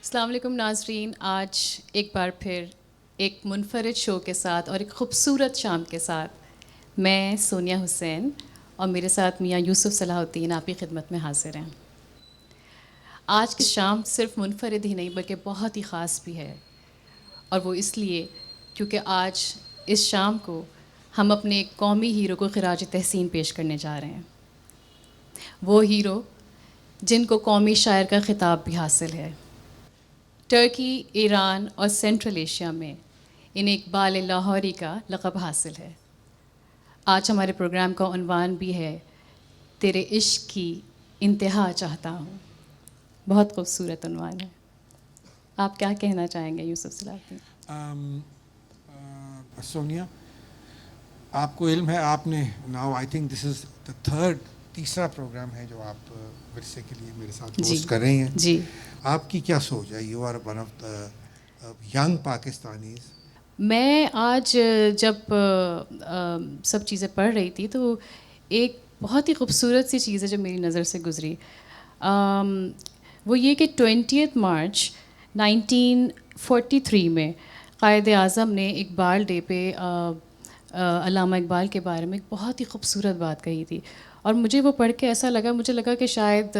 अस्सलाम वालेकुम नाज़रीन, आज एक बार फिर एक मुनफरद शो के साथ और एक ख़ूबसूरत शाम के साथ मैं सोनिया हुसैन और मेरे साथ मियाँ यूसुफ सलाहुद्दीन आपकी खिदमत में हाजिर हैं। आज की शाम सिर्फ मुनफरद ही नहीं बल्कि बहुत ही ख़ास भी है, और वो इसलिए क्योंकि आज इस शाम को हम अपने एक कौमी हीरो को खिराज तहसीन पेश करने जा रहे हैं। वो हीरो जिनको कौमी शायर का खिताब भी हासिल है। टर्की, ईरान और सेंट्रल एशिया में इन्हें इकबाल लाहौरी का लक़ब हासिल है। आज हमारे प्रोग्राम का उन्वान भी है तेरे इश्क की इंतहा चाहता हूँ। बहुत खूबसूरत उन्वान है। आप क्या कहना चाहेंगे यूसुफ सलाहुद्दीन? सोनिया, आपको इल्म है, आपने now I think this is the तीसरा प्रोग्राम है जो आप विरसे के लिए मेरे साथ होस्ट कर रही हैं। जी, आपकी क्या सोच है? You are one of the young Pakistanis. मैं आज जब सब चीज़ें पढ़ रही थी तो एक बहुत ही खूबसूरत सी चीज़ है जो मेरी नज़र से गुज़री। वो ये कि 20 मार्च 1943 में कायद आज़म ने इकबाल डे पे अल्लामा इकबाल के बारे में एक बहुत ही खूबसूरत बात कही थी, और मुझे वो पढ़ के ऐसा लगा, मुझे लगा कि शायद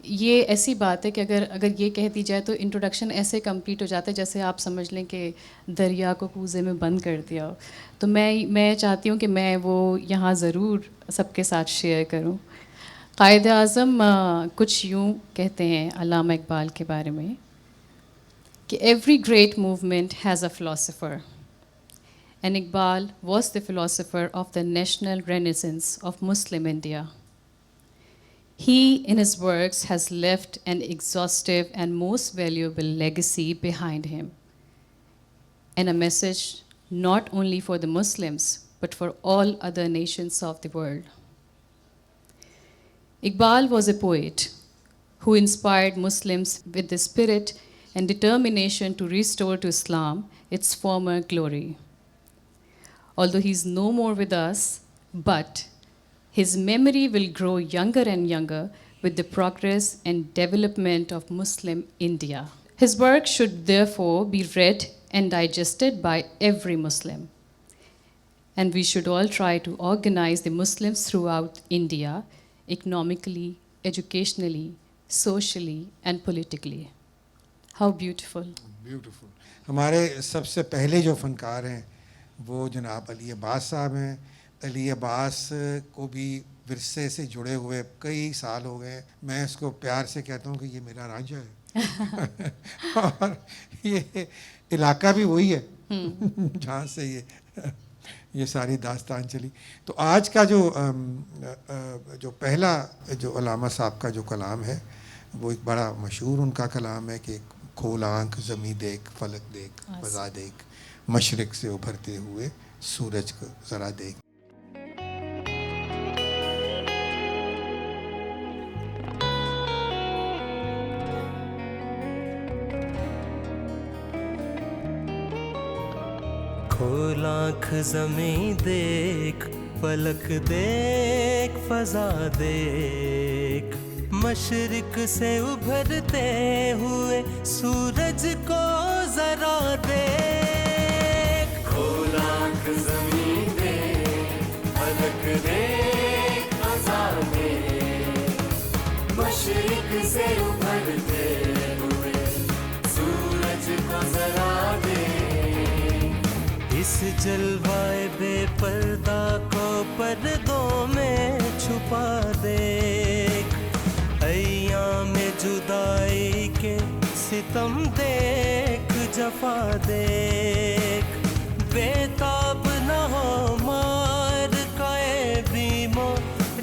ये ऐसी बात है कि अगर ये कह दी जाए तो इंट्रोडक्शन ऐसे कंप्लीट हो जाता है जैसे आप समझ लें कि दरिया को कूज़े में बंद कर दिया हो। तो मैं चाहती हूँ कि मैं वो यहाँ ज़रूर सबके साथ शेयर करूँ। कायद आज़म कुछ यूँ कहते हैं अल्लामा इकबाल के बारे में कि every great movement has a philosopher, and Iqbal was the philosopher of the national renaissance of Muslim India. He, in his works, has left an exhaustive and most valuable legacy behind him, and a message not only for the Muslims, but for all other nations of the world. Iqbal was a poet who inspired Muslims with the spirit and determination to restore to Islam its former glory. Although he is no more with us, but his memory will grow younger and younger with the progress and development of Muslim India. His work should therefore be read and digested by every Muslim. And we should all try to organize the Muslims throughout India economically, educationally, socially, and politically. How beautiful. Beautiful. हमारे सबसे पहले जो फ़नकार हैं वो जनाब अली अब्बास साहब हैं। अली अब्बास को भी विरसे से जुड़े हुए कई साल हो गए। मैं इसको प्यार से कहता हूँ कि ये मेरा रांझा है और ये इलाका भी वही है जहाँ से ये सारी दास्तान चली। तो आज का जो पहला जो अल्लामा साहब का जो कलाम है वो एक बड़ा मशहूर उनका कलाम है कि खोल आँख ज़मी देख, फलक देख, फ़ज़ा देख, मशरिक़ से उभरते हुए सूरज को ज़रा देख। खोल आँख ज़मीं देख, फलक देख, फ़ज़ा देख, मशरिक़ से उभरते हुए सूरज को ज़रा देख। खोल आँख ज़मीं देख, फलक देख, फ़ज़ा देख, मशरिक़ से उभरते हुए सूरज को ज़रा देख। इस जलवाए बेपर्दा को पर्दों में छुपा देख, अय्याम जुदाई के सितम देख, जफा देख, बेताब न हो मार काए बीमो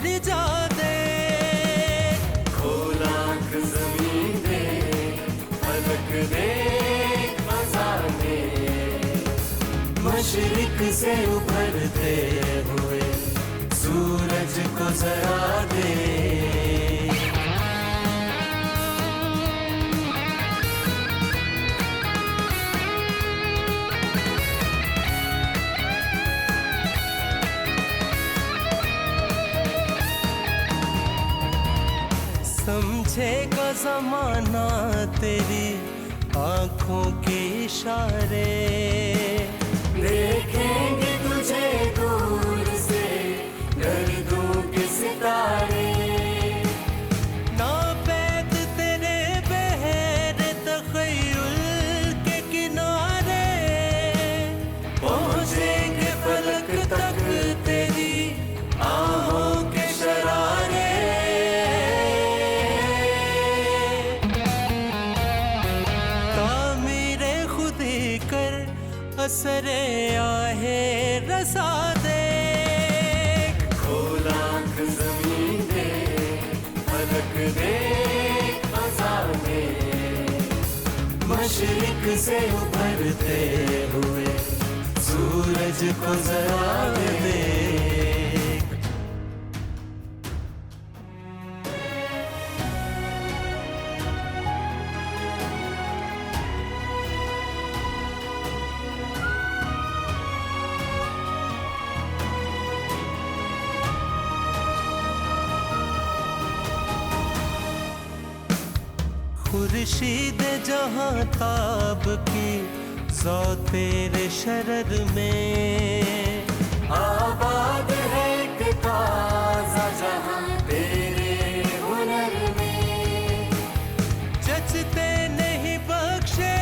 रिजा देख। खोल आँख ज़मीं देख, फलक देख, फ़ज़ा देख, मशरिक़ से उभरते हुए सूरज को ज़रा देख। समझेगा जमाना तेरी आंखों के इशारे, देखेंगे तुझे दूर से गर्दों के सितारे, नापैद तेरे बहरे तख़य्युल के किनारे, पहुँचेंगे फलक तक तेरी आहों के शरारे, असरे आहे रसा देख, खोल आँख ज़मीं देख, फलक देख, फ़ज़ा देख, मशरिक़ से उभरते हुए सूरज को ज़रा देख। खुर्शीद जहाँ ताब की ज़ौ तेरे शरर में, आबाद है एक ताज़ा जहाँ तेरे हुनर में, जचते नहीं बख्शे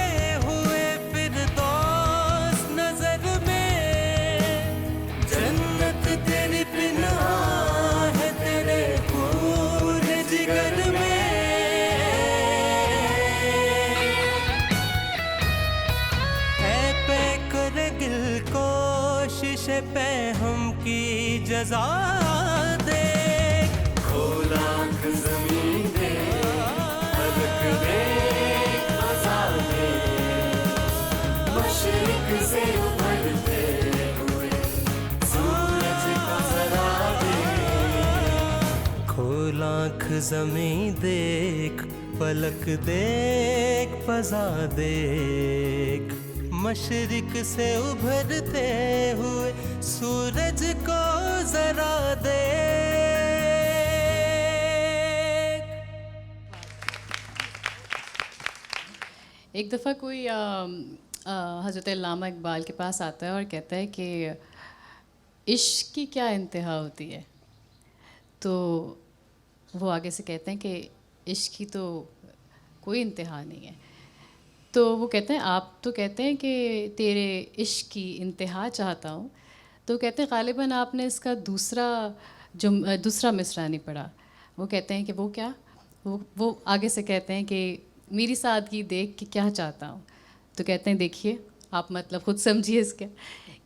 हुए फिरदौस नजर में, जन्नत तेरी पिनाह है तेरे खून जिगर में, कोशिश पे हम की जज़ा देख, खोल आँख ज़मीं देख, फलक देख, फ़ज़ा देख, मशरिक़ से उभरते हुए सूरज को ज़रा देख, खोल आँख ज़मीं देख, फलक देख, फ़ज़ा देख, मशरिक़ से उभरते हुए सूरज को ज़रा देख। एक दफ़ा कोई हज़रत अल्लामा इकबाल के पास आता है और कहता है कि इश्क की क्या इंतहा होती है, तो वो आगे से कहते हैं कि इश्क की तो कोई इंतहा नहीं है। तो वो कहते हैं आप तो कहते हैं कि तेरे इश्क की इंतहा चाहता हूँ, तो कहते हैं ग़ालिबन आपने इसका दूसरा मिसरा नहीं पढ़ा। वो कहते हैं कि वो क्या, वो आगे से कहते हैं कि मेरी सादगी देख के क्या चाहता हूँ, तो कहते हैं देखिए आप मतलब ख़ुद समझिए इसके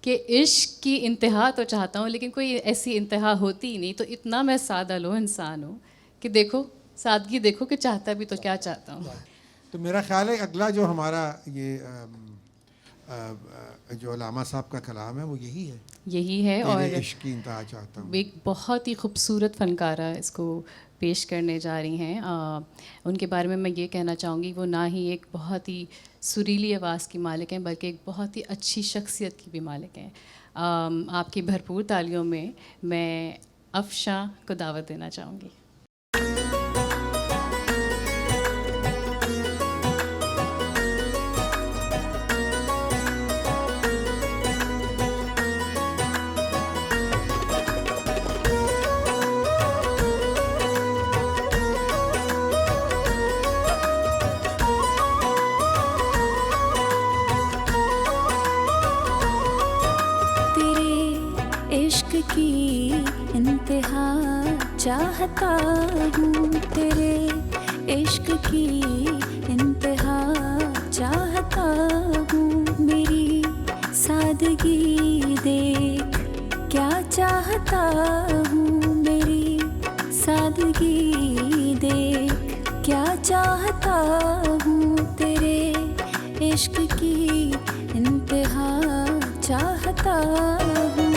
कि इश्क की इंतहा तो चाहता हूँ लेकिन कोई ऐसी इंतहा होती ही नहीं, तो इतना मैं सादा लो इंसान हूँ कि देखो सादगी देखो कि चाहता भी तो क्या चाहता हूँ। तो मेरा ख्याल है अगला जो हमारा ये जो अल्लामा साहब का कलाम है वो यही है और इश्क की इंतहा चाहता हूँ। एक बहुत ही खूबसूरत फ़नकारा इसको पेश करने जा रही हैं। उनके बारे में मैं ये कहना चाहूँगी वो ना ही एक बहुत ही सुरीली आवाज़ की मालिक हैं बल्कि एक बहुत ही अच्छी शख्सियत की भी मालिक हैं। आपकी भरपूर तालियों में मैं अफशां को दावत देना चाहूँगी। की इंतहा चाहता हूँ, तेरे इश्क की इंतहा चाहता हूँ, मेरी सादगी देख क्या चाहता हूँ, मेरी सादगी देख क्या चाहता हूँ, तेरे इश्क की इंतहा चाहता हूँ।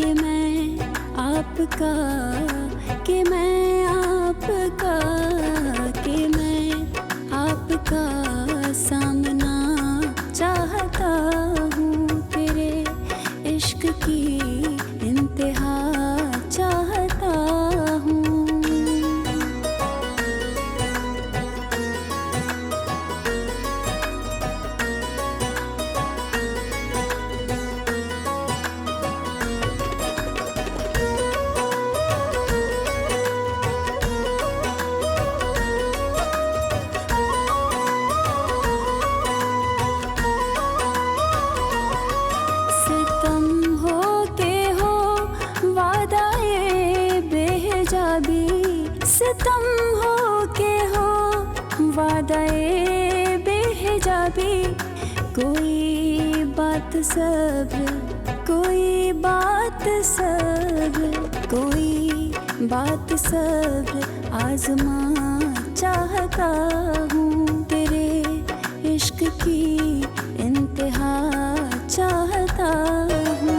कि मैं आपका, कि मैं आपका, कि मैं आपका सामना चाहता हूँ, तेरे इश्क की इंतहा चाहता हूँ। सितम हो के हो वादाए बेहिजाबी, सितम हो के हो वादाए बेहिजाबी, कोई बात सब्र, कोई बात सब्र, कोई बात सब्र आजमा चाहता हूँ, तेरे इश्क की इंतहा चाहता हूँ।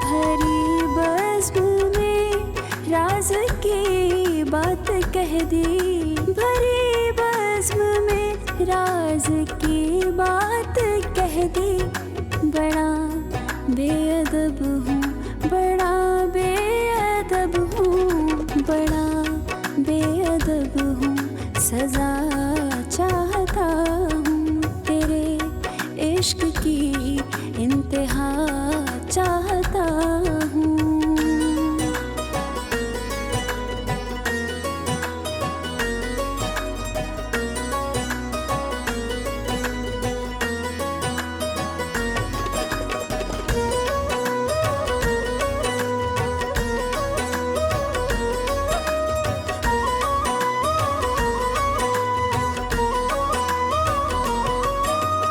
भरी बज़्म में राज की बात कह दी, भरी बज़्म में राज की बात कह दी, बड़ा बेअदब हूँ, बड़ा बेअदब हूँ, बड़ा बेअदब हूँ, सजा चाहता हूँ, तेरे इश्क की इंतहा चाहता हूँ।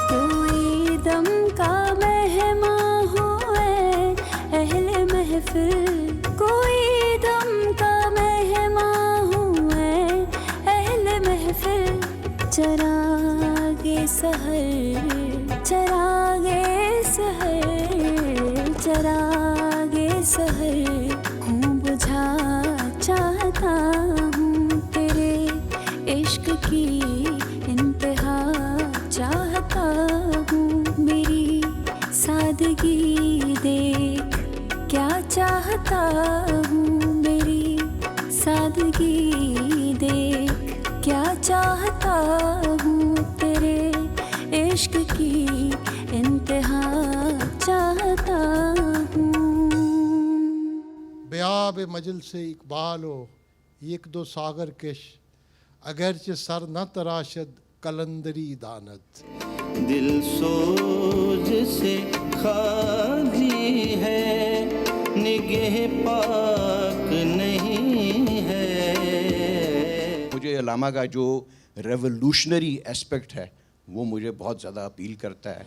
कोई दम का मेहमान हो अहले महफिल, कोई दम का मेहमान हूँ मैं अहले महफिल, चरागे सहर, चरागे सहर, चरागे सहर हूँ बुझा चाहता हूँ, तेरे इश्क की इंतहा चाहता हूँ, मेरी सादगी देख क्या चाहता हूँ, मेरी सादगी देख क्या चाहता हूँ, तेरे इश्क की इंतहा चाहता हूँ। बेआब मजल से इकबालो एक दो सागर कश, अगरचे सर न तराशद कलंदरी दानत। दिल सोज से खाली है, निगह पाक नहीं है। मुझे अलामा का जो रेवोल्यूशनरी एस्पेक्ट है वो मुझे बहुत ज़्यादा अपील करता है।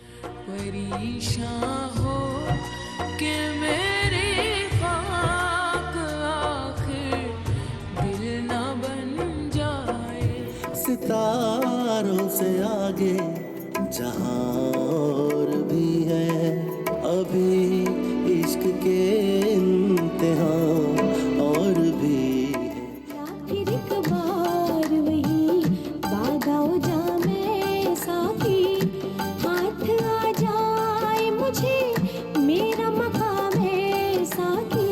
परेशान हो कि मेरी खाक आखिर दिल ना बन जाए। सितारों से आगे जहां और भी है, अभी इश्क के इम्तिहान और भी है। आखिर एक बार वही बादाओ जामे साथी, हाथ आ जाए मुझे मेरा मकाम है साथी।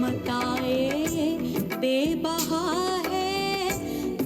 मताए बेबहा है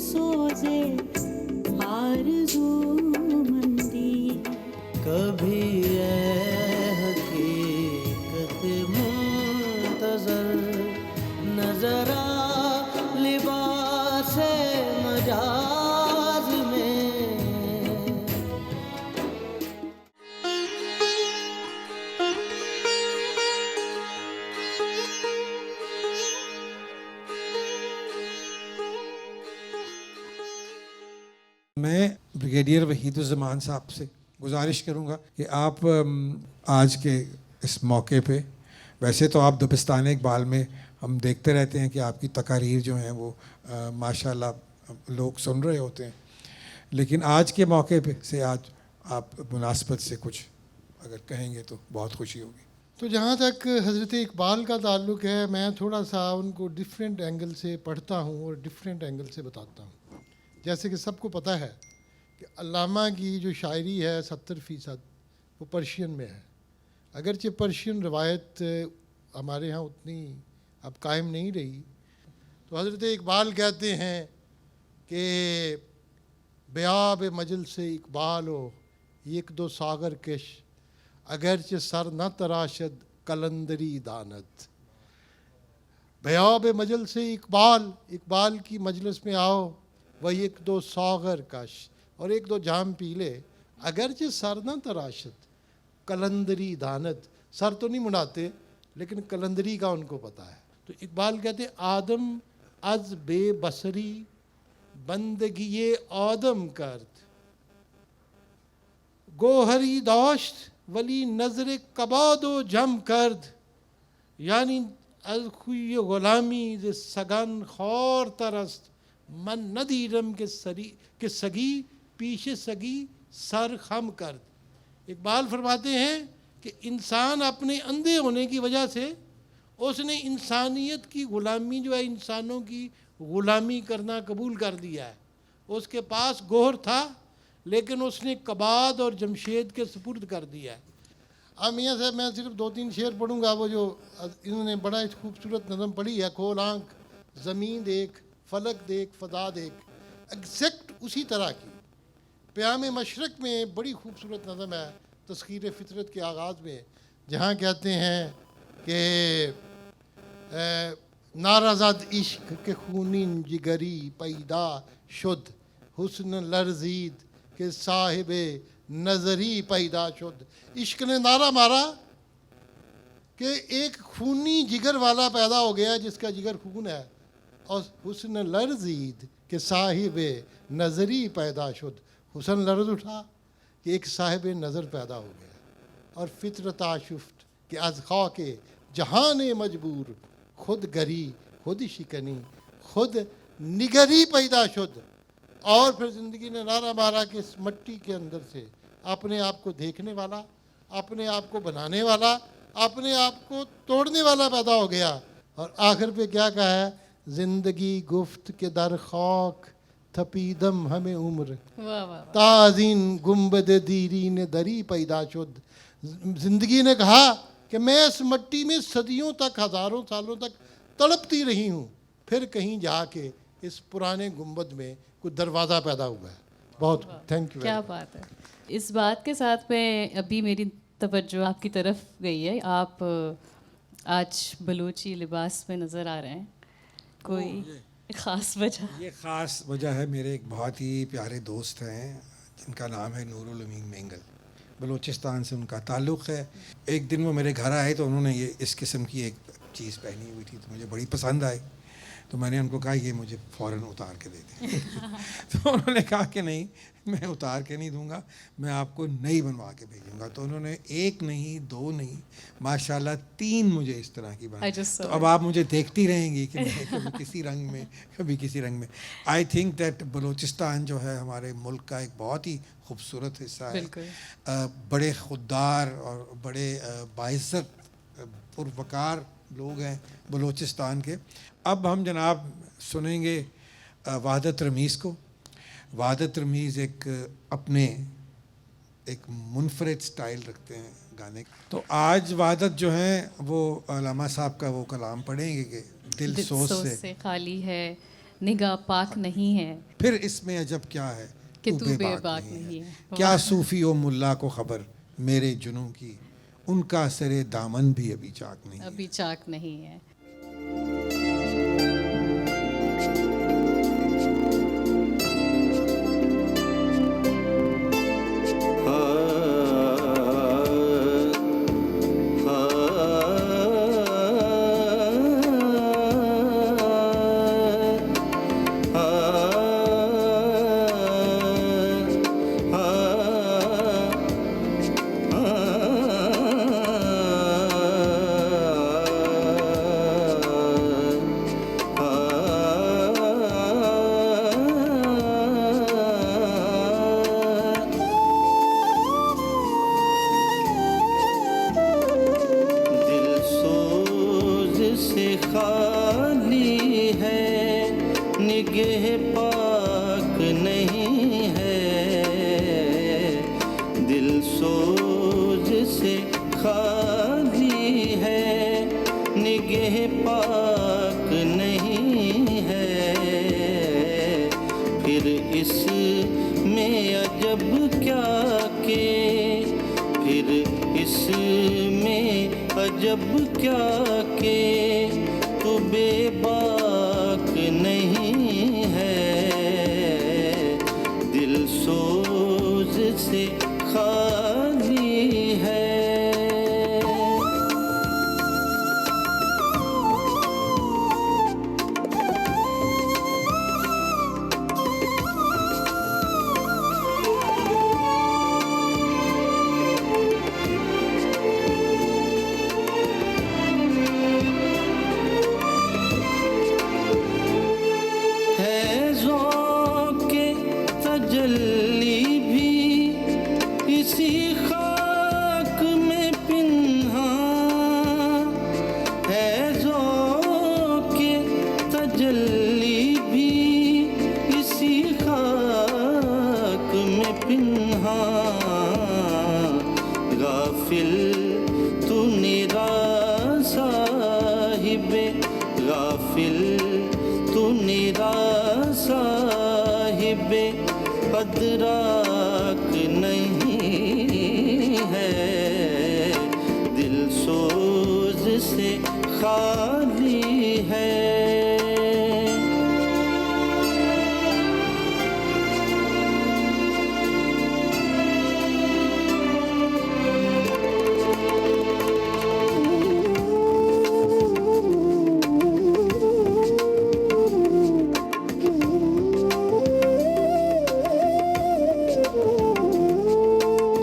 सोज आरज़ूमंदी, कभी ये हकीकत मुंतज़र नजर आ लिबास मजाज में। ब्रिगेडियर वहीदुज़्ज़मान साहब से गुजारिश करूँगा कि आप आज के इस मौके पे, वैसे तो आप दबिस्तान इकबाल में हम देखते रहते हैं कि आपकी तकारीर जो हैं वो माशाल्लाह लोग सुन रहे होते हैं, लेकिन आज के मौके पे से आज आप मुनासबत से कुछ अगर कहेंगे तो बहुत खुशी होगी। तो जहाँ तक हज़रत इकबाल का ताल्लुक़ है, मैं थोड़ा सा उनको डिफरेंट एंगल से पढ़ता हूँ और डिफरेंट एंगल से बताता हूँ। जैसे कि सबको पता है कि अल्लामा की जो शायरी है 70% वो पर्शियन में है। अगरचे पर्शियन रवायत हमारे यहाँ उतनी अब कायम नहीं रही, तो हज़रत इकबाल कहते हैं कि बेआब मजल से इकबाल हो एक दो सागर कश, अगरचे सर न तराशद कलंदरी दानत। बेआब मजल से इकबाल, इकबाल की मजलिस में आओ, वह एक दो सागर कश, और एक दो जाम पी ले, अगरचे सर न तराशद कलंदरी दानत। सर तो नहीं मुड़ाते लेकिन कलंदरी का उनको पता है। तो इकबाल कहते आदम अज बेबसरी बंदगी ये आदम करद, गोहरी दाश्त वली नजर कबादो जम करद। यानी अज खुई गुलामी जे सगन खौर तरस्त, मन नदीरम के सगी पीछे सगी सर खम करद। इकबाल फरमाते हैं कि इंसान अपने अंधे होने की वजह से उसने इंसानियत की ग़ुलामी जो है, इंसानों की ग़ुलामी करना कबूल कर दिया है। उसके पास गोहर था लेकिन उसने कबाद और जमशेद के सुपुर्द कर दिया है। अब मियाँ साहब मैं सिर्फ 2-3 शेर पढ़ूंगा, वो जो इन्होंने बड़ा खूबसूरत नज़म पढ़ी है, खोल आँख ज़मीन देख फलक देख फ़ज़ा देख, एग्जैक्ट उसी तरह की प्याम मशरक़ में बड़ी खूबसूरत नज़म है तस्खीर फ़ितरत के आगाज़ में, जहाँ कहते हैं कि नाराज़द इश्क के खूनिन जिगरी पैदा शुद, हुस्न लर्जीद के साहिबे नज़री पैदा शुद। इश्क ने नारा मारा कि एक खूनी जिगर वाला पैदा हो गया जिसका जिगर खून है, और हुस्न लर्जीद के साहिबे नज़री पैदा शुद। हुस्न लर्ज उठा कि एक साहिब नज़र पैदा हो गया, और फितरत आशुफ्त कि अज खा के जहान मजबूर खुद गरी खुद शिकनी खुद निगरी पैदा शुद। और फिर ज़िंदगी ने नारा मारा कि इस मट्टी के अंदर से अपने आप को देखने वाला, अपने आप को बनाने वाला, अपने आप को तोड़ने वाला पैदा हो गया। और आखिर पे क्या कहा है, ज़िंदगी गुफ्त के दर खाक थपीदम हमें उम्र, ताज़ीन गुम्बद दीरी ने दरी पैदा शुद। ज़िंदगी ने कहा कि मैं इस मट्टी में सदियों तक, हज़ारों सालों तक तड़पती रही हूँ, फिर कहीं जाके इस पुराने गुम्बद में कुछ दरवाज़ा पैदा हुआ है। बहुत थैंक यू। क्या बात है। इस बात के साथ में अभी मेरी तवज्जो आपकी तरफ गई है, आप आज बलूची लिबास में नज़र आ रहे हैं, कोई ख़ास वजह? ये ख़ास वजह है, मेरे एक बहुत ही प्यारे दोस्त हैं जिनका नाम है नूरुल अमीन मेंगल, बलूचिस्तान से उनका ताल्लुक़ है। एक दिन वो मेरे घर आए तो उन्होंने ये इस किस्म की एक चीज़ पहनी हुई थी, तो मुझे बड़ी पसंद आई, तो मैंने उनको कहा ये मुझे फ़ौरन उतार के दे दें। तो उन्होंने कहा कि नहीं, मैं उतार के नहीं दूंगा, मैं आपको नई बनवा के भेजूंगा। तो उन्होंने एक नहीं, दो नहीं, माशाल्लाह 3 मुझे इस तरह की बनाई। तो अब आप मुझे देखती रहेंगी कि मैं कभी किसी रंग में, कभी किसी रंग में। आई थिंक दैट बलूचिस्तान जो है हमारे मुल्क का एक बहुत ही खूबसूरत हिस्सा है। बड़े खुददार और बड़े बाइज़्ज़त पुरवकार लोग हैं बलूचिस्तान के। अब हम जनाब सुनेंगे वहादत रमीज़ को। वहादत रमीज़ एक अपने एक मुनफरिद स्टाइल रखते हैं गाने का। तो आज वहादत जो हैं वो अल्लामा साहब का वो कलाम पढ़ेंगे कि दिल सोच से खाली है, निगाह पाक नहीं है, फिर इसमें अजब क्या है कि तू बेबाक नहीं है। क्या सूफ़ी ओ मुल्ला को ख़बर मेरे जुनूं की, उनका सरे दामन भी अभी चाक नहीं, अभी चाक नहीं है। निगह पाक नहीं है, दिल सोज से खाली है, निगह पाक नहीं है, फिर इसमें अजब क्या के, फिर इसमें अजब क्या के, तू बेबाक नहीं है, दिल सोज से खाली है। है ज़ौक़-ए तजल्ली भी इसी खाक में पिन्हा, है ज़ौक़-ए तजल्ली भी इसी खाक में पिन्हा, गाफिल तू निरा साहिबे, गाफिल तू निरा साहिबे अदराक नहीं है, दिल सोज से खाली है।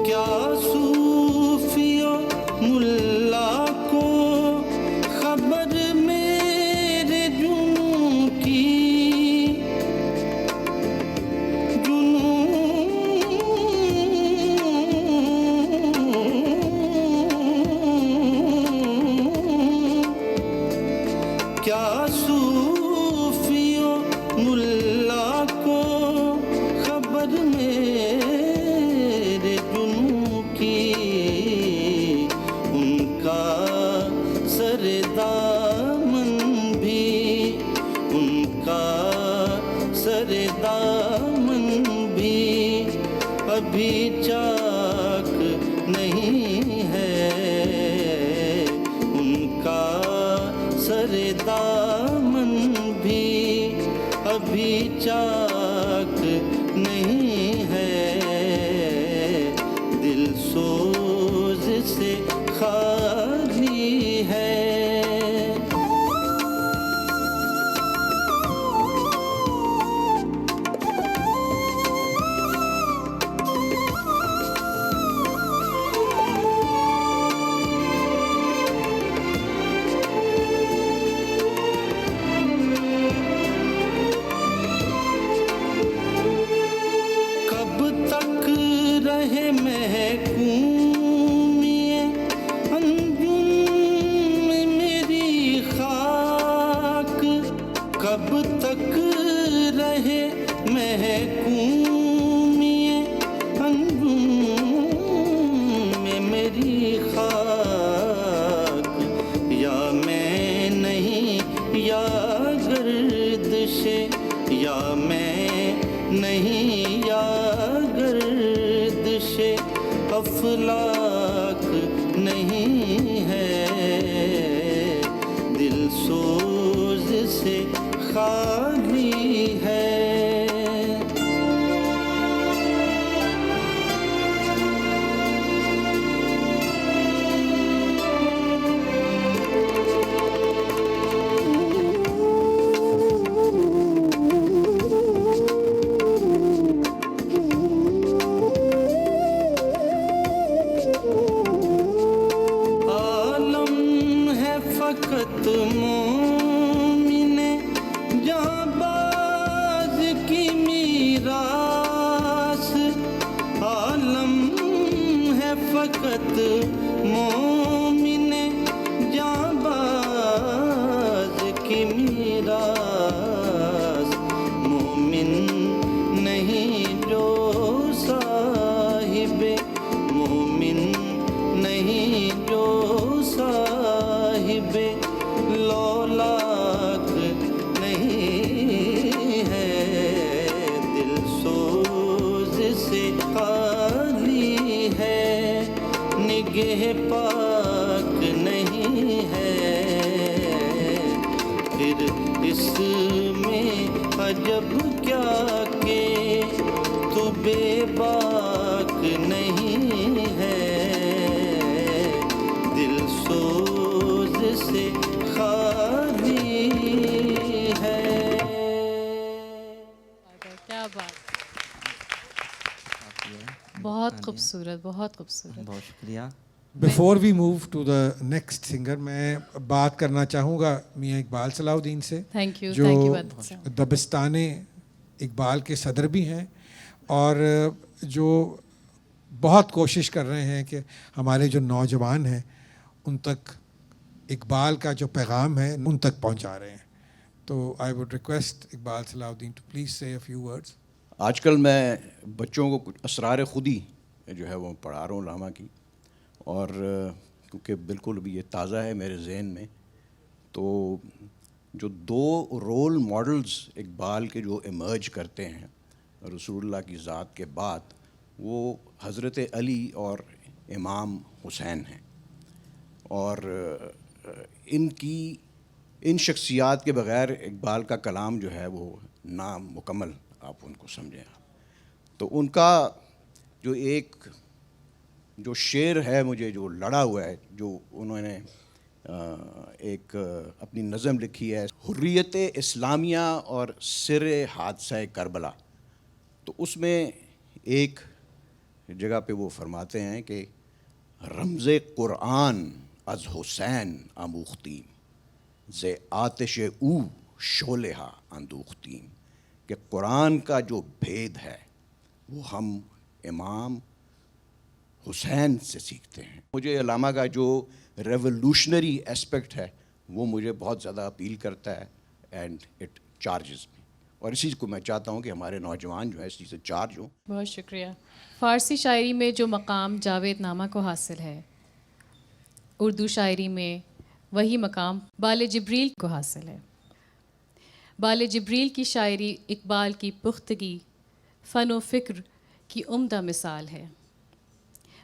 क्या सूफियों मुल्ला को खबर मेरे जुनून की, क्या सूफियों मुल्ला को खबर मेरे जुनून की, उनका सरदामन भी, उनका सरदामन भी अभी चाक नहीं है, उनका सरदामन भी अभी चाक नहीं है, दिल सोज से खाली है। कब तक रहे महकूमिए अंजुम में मेरी खाक, कब तक रहे महकूमिए अंजुम में मेरी खाक, या मैं नहीं या गर्दिशे, या मैं नहीं या गर्दिशे अफलाक नहीं है, दिल सोज से खाली है। आलम है फकत मोमिने जाबाज की मीरास, आलम है फकत मोमिने जाबाज की मीरास, निगह पाक नहीं है, फिर इसमें अजब क्या के तू बेबाक नहीं है, दिल सोज से खाली है। क्या बात, बहुत खूबसूरत, बहुत खूबसूरत। बहुत शुक्रिया। Before we move to the next singer, मैं बात करना चाहूँगा मियाँ इकबाल सलाउद्दीन से, थैंक यू, जो थैंक यू बहुत साहब। दबिस्ताने इकबाल के सदर भी हैं और जो बहुत कोशिश कर रहे हैं कि हमारे जो नौजवान हैं उन तक इकबाल का जो पैगाम है उन तक पहुंचा रहे हैं। तो I would request Iqbal Salahuddin to please say a few words. आजकल मैं बच्चों को कुछ असरार खुदी जो है वो पढ़ा रहा हूँ लामा की, और क्योंकि बिल्कुल भी ये ताज़ा है मेरे जहन में, तो जो दो रोल मॉडल्स इकबाल के जो इमर्ज करते हैं रसूलुल्लाह की ज़ात के बाद, वो हज़रत अली और इमाम हुसैन हैं। और इन शख्सियात के बग़ैर इकबाल का कलाम जो है वो नामुकम्मल आप उनको समझें। तो उनका जो शेर है मुझे जो लड़ा हुआ है, जो उन्होंने एक अपनी नज़म लिखी है, हुर्रियत इस्लामिया और सिर हादसा करबला, तो उसमें एक जगह पे वो फरमाते हैं कि रमज़े क़ुरआन अज़ हुसैन आमूख्तीम ज़े आतिश ऊ शोलेहा अंदूख्तीम, कि कुरान का जो भेद है वो हम इमाम हुसैन से सीखते हैं। मुझे अल्लामा का जो रेवोल्यूशनरी एस्पेक्ट है वो मुझे बहुत ज़्यादा अपील करता है एंड इट चार्जेस मी, और इसी को मैं चाहता हूँ कि हमारे नौजवान जो है इस चीज़ से चार्ज हों। बहुत शुक्रिया। फ़ारसी शायरी में जो मकाम जावेद नामा को हासिल है, उर्दू शायरी में वही मकाम बाले जिब्रील को हासिल है। बाले जिब्रील की शायरी इकबाल की पुख्तगी, फ़न व फ़िक्र की उम्दा मिसाल है।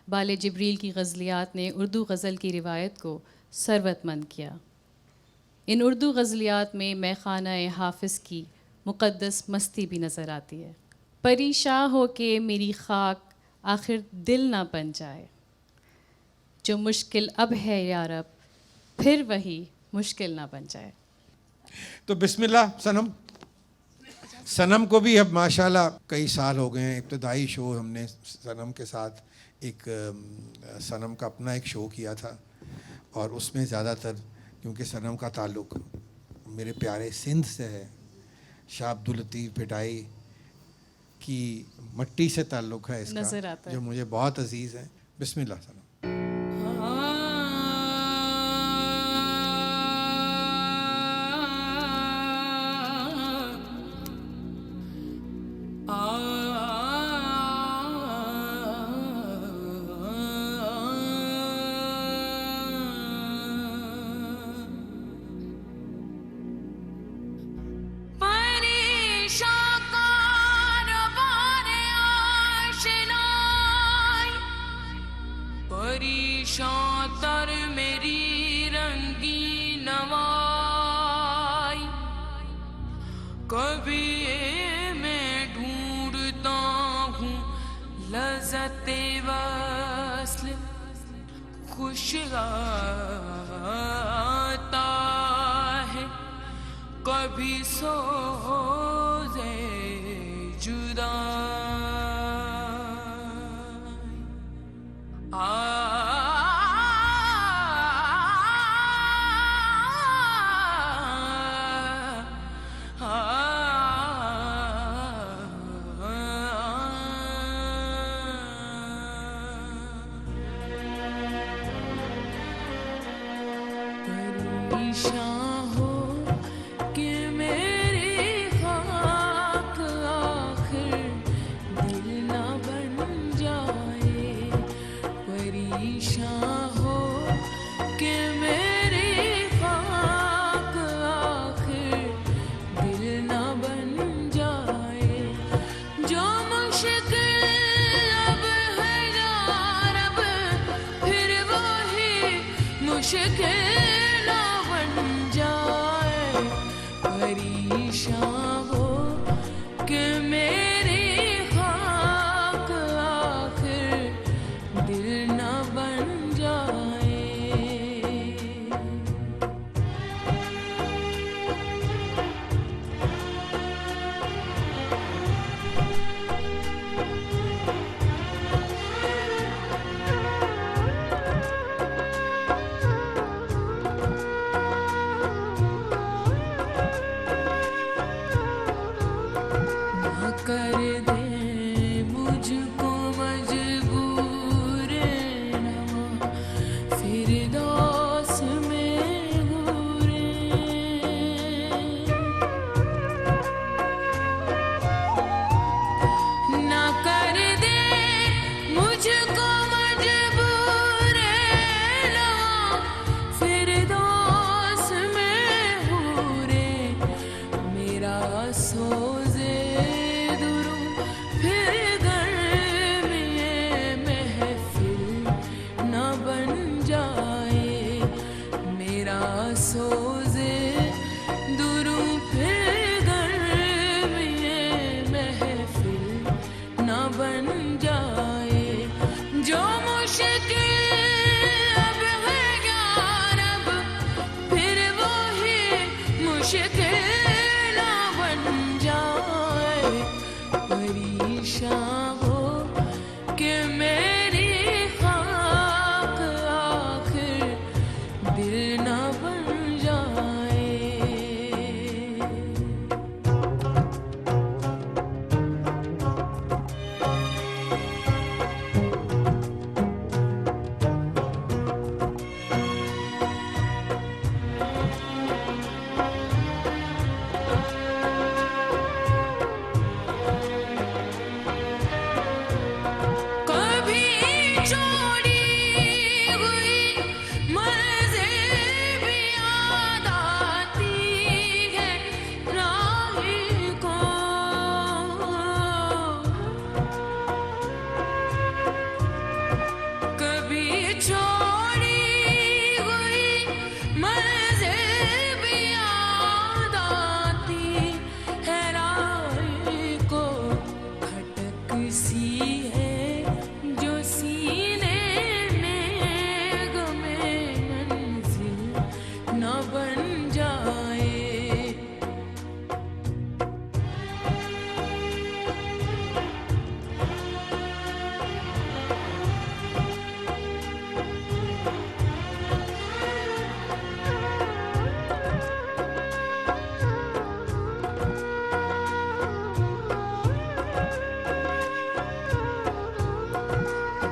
बाले जिब्रील की गज़लियात ने उर्दू गज़ल की रिवायत को सरवतमंद किया। इन उर्दू गज़लियात में मैखाना हाफिज़ की मुक़द्दस मस्ती भी नज़र आती है। परेशान हो के मेरी खाक आखिर दिल ना बन जाए, जो मुश्किल अब है यारब फिर वही मुश्किल ना बन जाए। तो बिस्मिल्लाह सनम। सनम को भी अब माशाल्लाह कई साल हो गए हैं, इब्तदाई शो हमने सनम के साथ एक सनम का अपना एक शो किया था, और उसमें ज़्यादातर क्योंकि सनम का ताल्लुक़ मेरे प्यारे सिंध से है, शाह अब्दुल लतीफ़ पिटाई की मट्टी से ताल्लुक़ है इसका, नज़र आता है। जो मुझे बहुत अजीज़ है। बिस्मिल्लाह सनम। परेशान तर मेरी रंगी नवाई, कभी मैं ढूंढता हूँ लज़्ज़ते वस्ल, खुश आता है कभी सोज़े जुदा। परेशान हो कि मेरी खाक आखिर दिल ना बन जाए, परेशान हो कि मेरी खाक आखिर दिल ना बन जाए, जो मुश्किल अब है यारब फिर मुश्किल ना बन जाए, परेशान हो कि मेरी खाक आखिर दिल ना बन जाए। ना कर दे मुझको मजबूर ना फिरदौस में हूरे, ना कर दे मुझको मजबूर ना फिरदौस में हूरे, मेरा सोज़े दुरू फिर गर्मी महफिल न बन जाए, मेरा सोज़े दुरू फिर गर्मी महफिल न बन जाए। जो मुश्किल अब है यार अब फिर वो ही मुश्किल ना बन जाए, परेशान हो कि मेरी खाक आखिर दिल ना बन जाए। कभी छोड़ी हुई मंज़िल भी याद आती है राही को, कभी छोड़ी हुई मंज़िल भी याद आती है राही को, खटक सी है जो सीने में गमे मंजिल न बन जाए।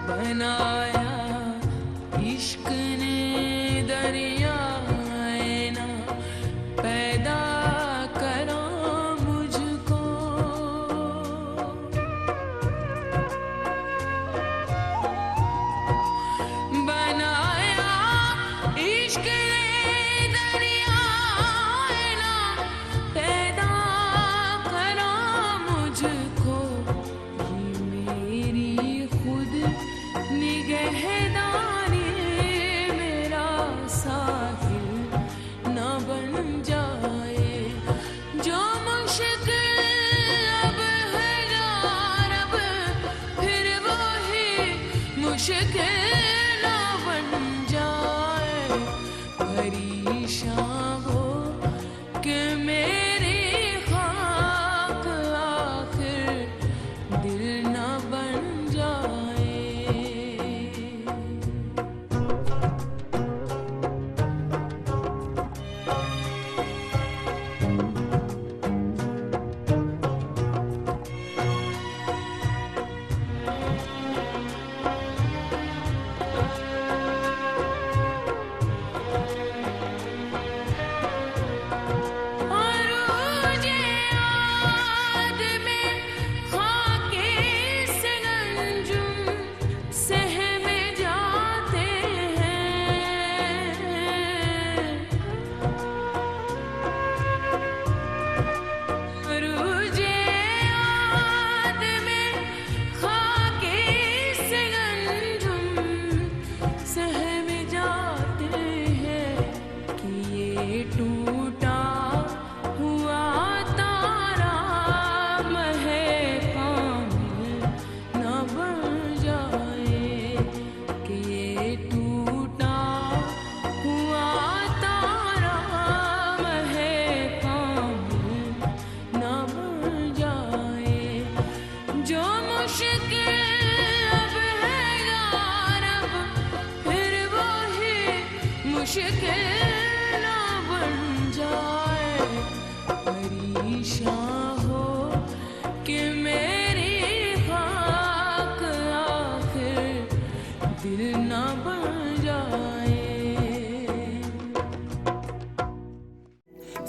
बनाया इश्क ने दरिया ना पैदा करा मुझको, बनाया इश्क ने दरिया ना पैदा करा मुझको, ये मेरी खुद निगहदारी मेरा साहिल न बन जाए। जो मुश्किल अब है यार अब फिर वो ही मुश्किल न बन जाए, परेशान हो कि मेरी खाक आखिर दिल न बन जाए। मुश्किल ना बन जाए, परेशान हो कि मेरी खाक आखिर दिल ना बन जाए।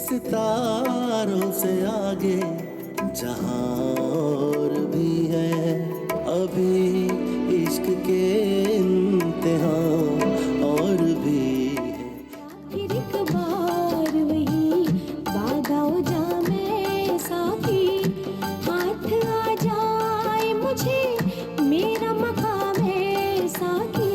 सितारों से आगे जहां और भी है, अभी इश्क के इम्तिहान और भी है। आखिर एक बार वही बादाओ जामे साथी, हाथ आ जाए मुझे मेरा मकाम है साथी।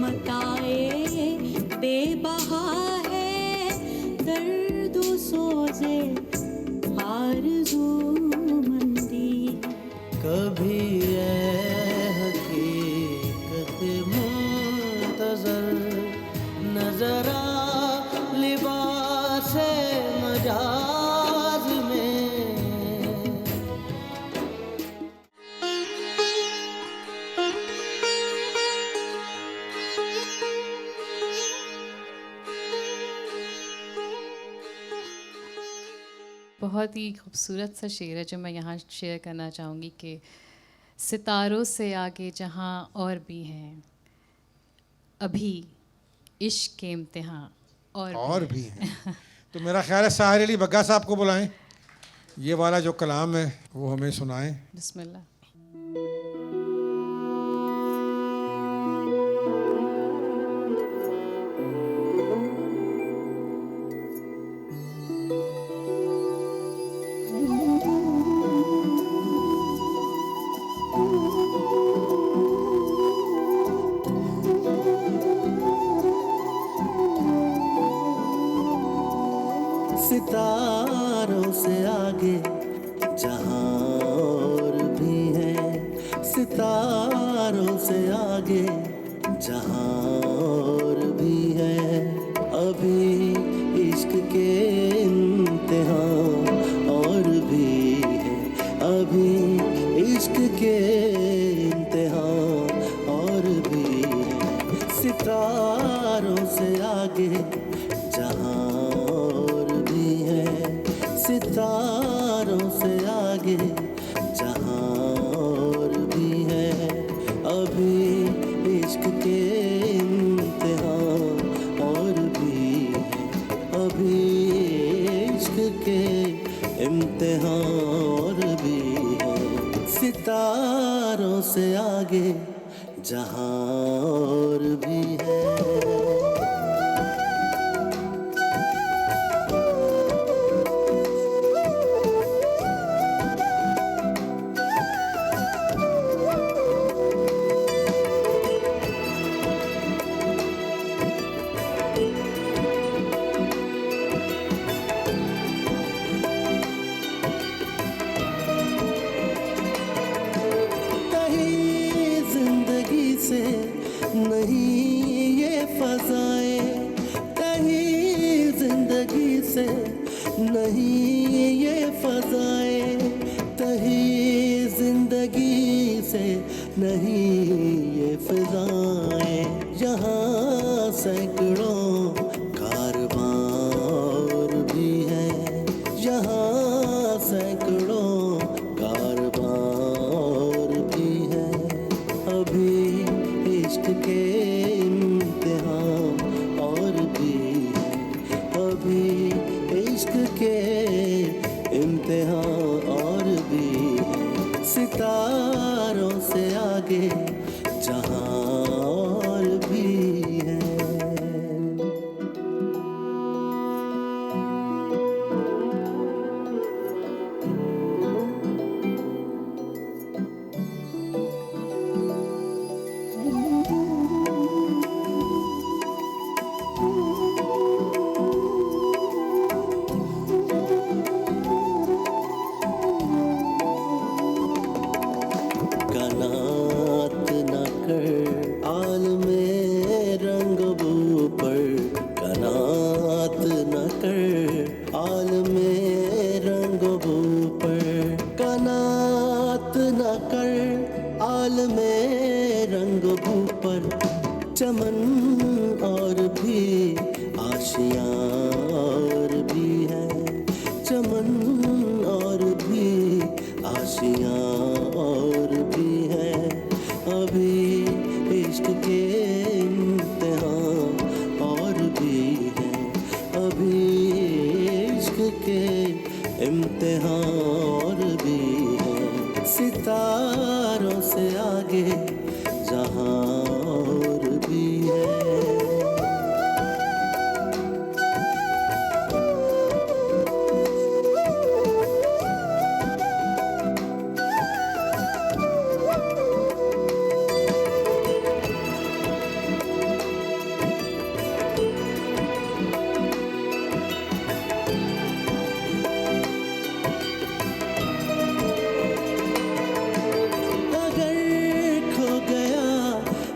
मताए बेबहा है दर्द व सोज़े आरज़ूमंदी। कभी ये हकीकत मुंतज़र नजर आ लिबास मजाज में। बहुत ही खूबसूरत सा शेर है जो मैं यहाँ शेयर करना चाहूँगी कि सितारों से आगे जहाँ और भी हैं, अभी इश्क के इम्तिहान और भी हैं। तो मेरा ख्याल है साहिर अली बग्गा साहब को बुलाएं, ये वाला जो कलाम है वो हमें सुनाएं। बिस्मिल्लाह। सितारों से आगे जहां और भी है, सितारों से आगे जहां और भी है, अभी इश्क के इम्तिहान और भी है, अभी इश्क के इम्तिहान और भी है। सितारों से आगे जहां और भी है, सितारों से आगे जहां और भी है, अभी इश्क के इम्तिहान और भी है, अभी इश्क के इम्तिहान और भी है। सितारों से आगे जहां और भी है। नहीं ये फज़ाएं, कहीं जिंदगी से नहीं ये फज़ाएं, कहीं जिंदगी से नहीं ये फज़ाएं। यहाँ सैकड़ों कारवां भी है, यहाँ सैकड़ों कारवां भी है, अभी इश्क के इम्तिहान और भी है, अभी इश्क के इम्तिहान और भी है। सितारों से आगे जहां और भी है। कनात न कर आलमे रंग बू पर, कनात न कर आलमे रंग बू पर, इश्क के इम्तिहान और भी है, सितारों से आगे जहां और भी है।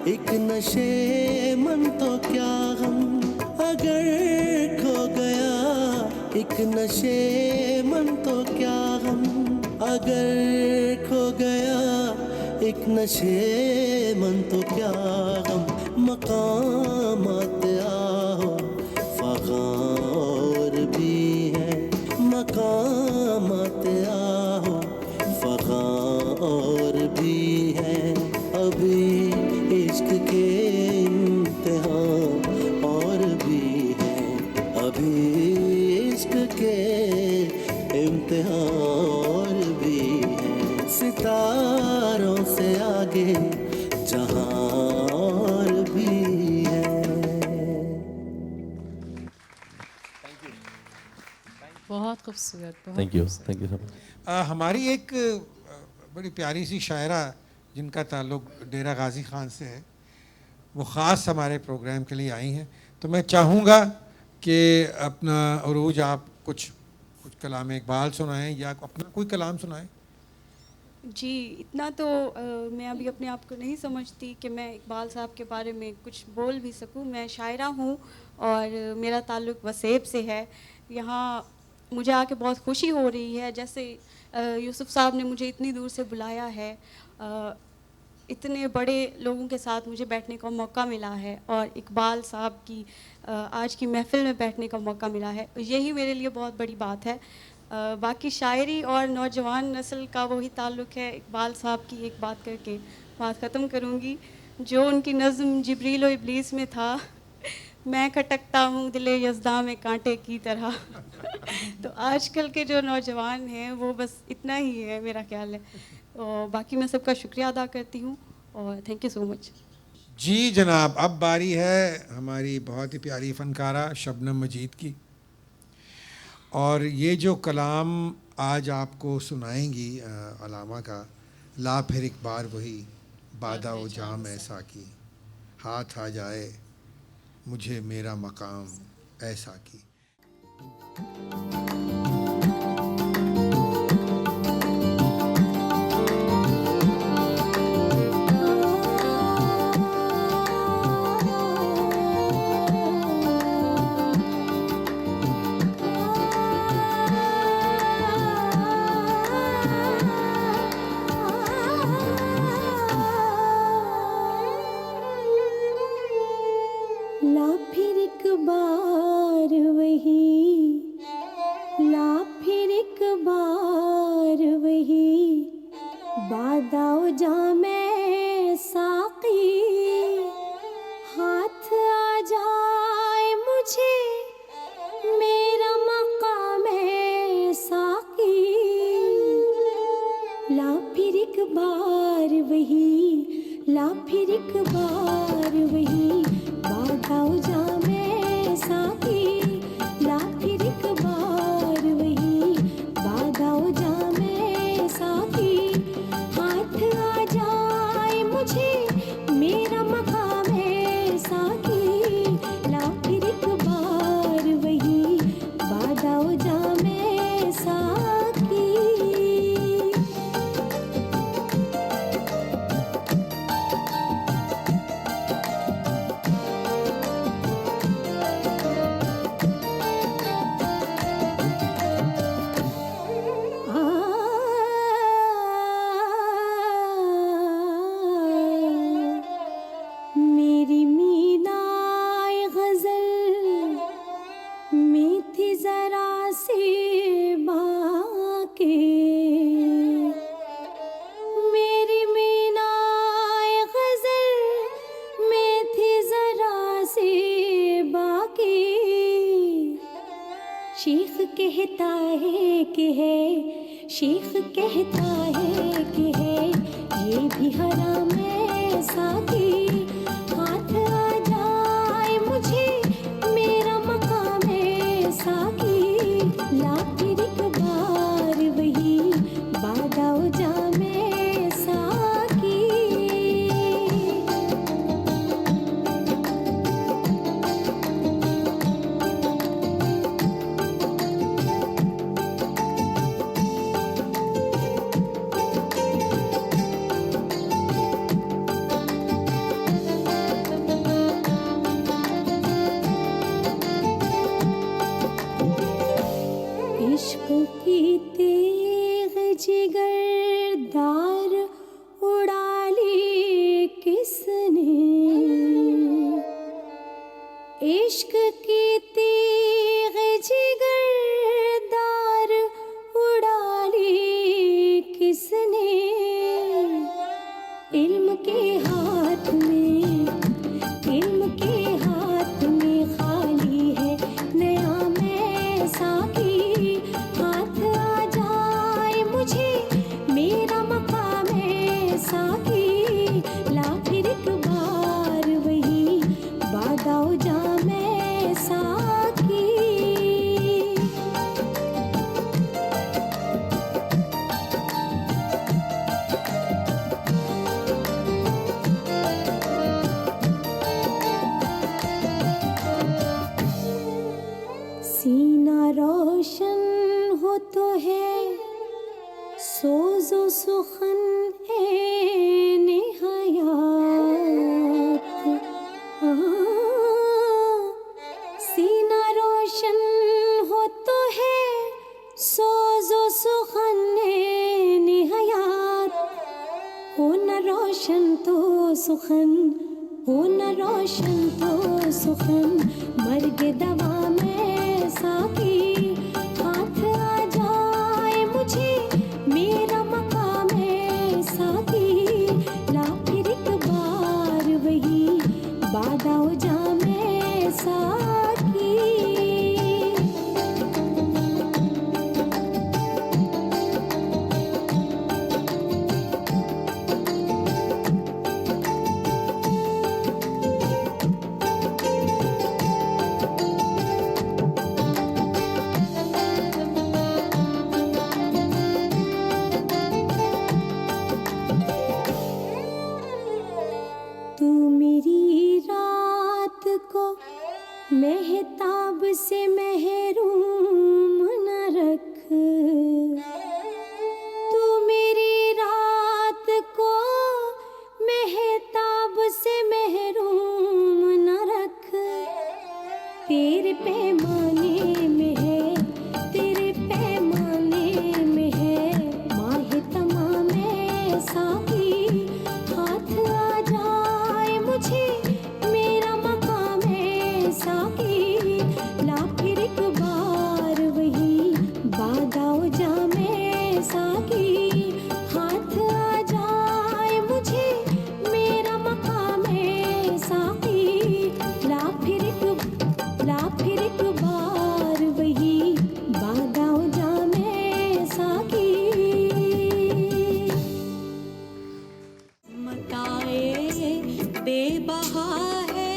एक नशे मन तो क्या गम, अगर खो गया एक नशे मन तो क्या गम, अगर खो गया एक नशे मन तो क्या गम, मकामात आओ फ़ग़ार भी है, मकामात आओ फ़ग़ार भी है। अभी इश्क के इम्तिहान और भी है, अभी इश्क के इम्तिहान और भी है, सितारों से आगे जहां और भी है। बहुत खूबसूरत, बहुत थैंक यू खूबसूरत। So much. हमारी एक बड़ी प्यारी सी शायरा जिनका ताल्लुक़ डेरा गाज़ी ख़ान से है, वो ख़ास हमारे प्रोग्राम के लिए आई हैं, तो मैं चाहूँगा कि अपना अरूज आप कुछ कलाम इकबाल सुनाएं या अपना कोई कलाम सुनाएं। जी, इतना तो मैं अभी अपने आप को नहीं समझती कि मैं इकबाल साहब के बारे में कुछ बोल भी सकूं। मैं शायरा हूं और मेरा ताल्लुक़ वसेब से है। यहाँ मुझे आके बहुत खुशी हो रही है, जैसे यूसुफ साहब ने मुझे इतनी दूर से बुलाया है, इतने बड़े लोगों के साथ मुझे बैठने का मौका मिला है और इकबाल साहब की आज की महफ़िल में बैठने का मौका मिला है, यही मेरे लिए बहुत बड़ी बात है। बाकी शायरी और नौजवान नस्ल का वही ताल्लुक़ है। इकबाल साहब की एक बात करके बात ख़त्म करूँगी, जो उनकी नज़्म जिब्रील व इब्लीस में था, मैं खटकता हूँ दिले यज़दा में कांटे की तरह। तो आजकल के जो नौजवान हैं वो बस इतना ही है, मेरा ख्याल है। और बाकी मैं सबका शुक्रिया अदा करती हूँ और थैंक यू सो मच। जी जनाब, अब बारी है हमारी बहुत ही प्यारी फ़नकारा शबनम मजीद की, और ये जो कलाम आज आपको सुनाएंगी अलामा का, ला फिर एक बार वही बादा ओ जाम ऐसा की, हाथ आ जाए मुझे मेरा मकाम ऐसा की। ला फिर एक बार वही, ला फिर एक बार वही बादाओ जामे साकी, हाथ आ जाए मुझे मेरा मकाम साकी। ला फिर एक बार वही, ला फिर एक बार वही बादाओ जामे साकी, ला फिर एक बार वही बादाओ जामे साकी, हाथ आ जाए मुझे मेरा मकाम साकी, ला फिर एक बार वही बादाओ जामे साकी। मेरी मीनाए गज़ल में थी ज़रा सी बात, शेख कहता है कि है, शेख कहता है कि है, ये भी हराम है साकी, हाथ आ जाए मुझे मेरा मकाम है साकी, ला फिर एक बार वही बादाओ जामे साकी। इश्क की तेग जिगरदार उड़ा ली किसने, इश्क की तेग जिगरदार उड़ा ली किसने, इल्म के हाथ में, इल्म के हाथ में खाली है नया मैं साकी, हाथ आ जाए मुझे मेरा मकाम है साकी, ला फिर एक बार वही बादाओ जामे साकी। सीना रोशन हो तो है सोजो सुखन ए निहायत, सीना रोशन हो तो है सोजो सुखन ए निहायत, हो न रोशन तो सुखन, हो न रोशन तो सुखन, मर्ग दवा में साकी, हाथ आ जाए मुझे मेरा मकाम है साकी, ला फिर एक बार वही बादाओ जामे साकी। तू मेरी रात को मेहताब से महरूम न रख, तू मेरी रात को मेहताब से महरूम न रख, तेरे पैमाने में है, तेरे पैमाने में है माहे तमाम साकी, हाथ आ जाए मुझे मेरा मकाम है साकी, ला फिर एक बार वही बादाओ जामे साकी, हाथ आ जाए मुझे मेरा मकाम है साकी, ला फिर एक बार वही बादाओ जामे साकी। मताए बेबहा है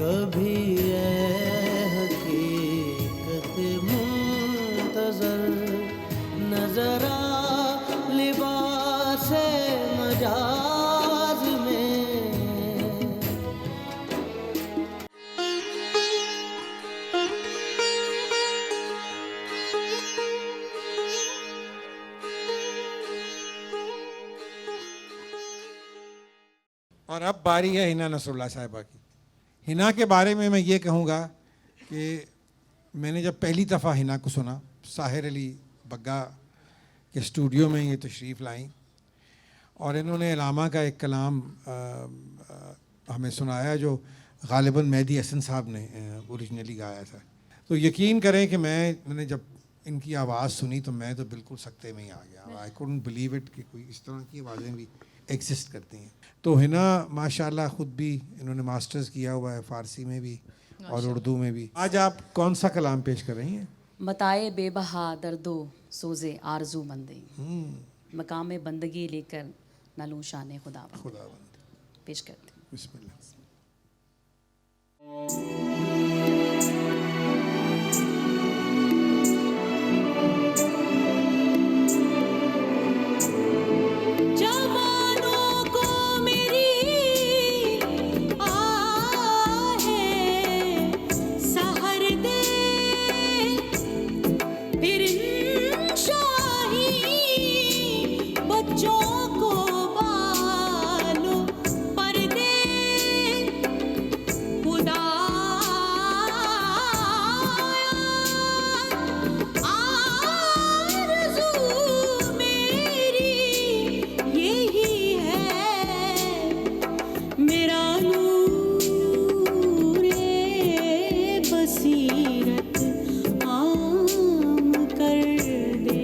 कभी ये हकीकत मुंतज़र नजर आ लिबास मजाज में। और अब बारी है हिना नसरुल्लाह साहिबा की। हिना के बारे में मैं ये कहूँगा कि मैंने जब पहली दफ़ा हिना को सुना, साहिर अली बग्गा के स्टूडियो में ये तशरीफ़ लाई और इन्होंने अलामा का एक कलाम हमें सुनाया जो गालिबन मेहदी हसन साहब ने ओरिजिनली गाया था। तो यकीन करें कि मैंने जब इनकी आवाज़ सुनी तो मैं तो बिल्कुल सकते में ही आ गया। आई कुडंट बिलीव इट कि कोई इस तरह की आवाज़ें भी एग्जिस्ट करती हैं। तो हिना माशाल्लाह ख़ुद भी इन्होंने मास्टर्स किया हुआ है फ़ारसी में भी और उर्दू में भी। आज आप कौन सा कलाम पेश कर रही हैं? मताए बेबहा दर्दो सोज़े आरजू मंदी, मकाम बंदगी लेकर नलूं शान खुदावंद पेश करती हूँ। बिस्मिल्लाह। जवानों को मेरी आहे सहर दे, फिर शाही बच्चों को बालों पर दे, खुदा आरज़ू मेरी यही है, मेरा नूरे बसीरत आम कर दे।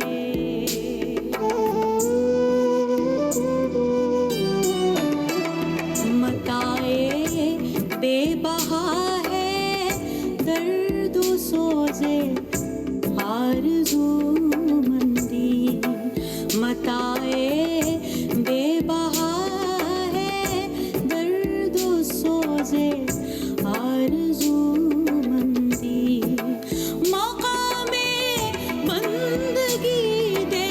मताए बेबहा है दर्द सोज़े आरज़ू मंदी, मताए बेबहा है दर्द सोज़े आरज़ू मंदी, मकामे बंदगी दे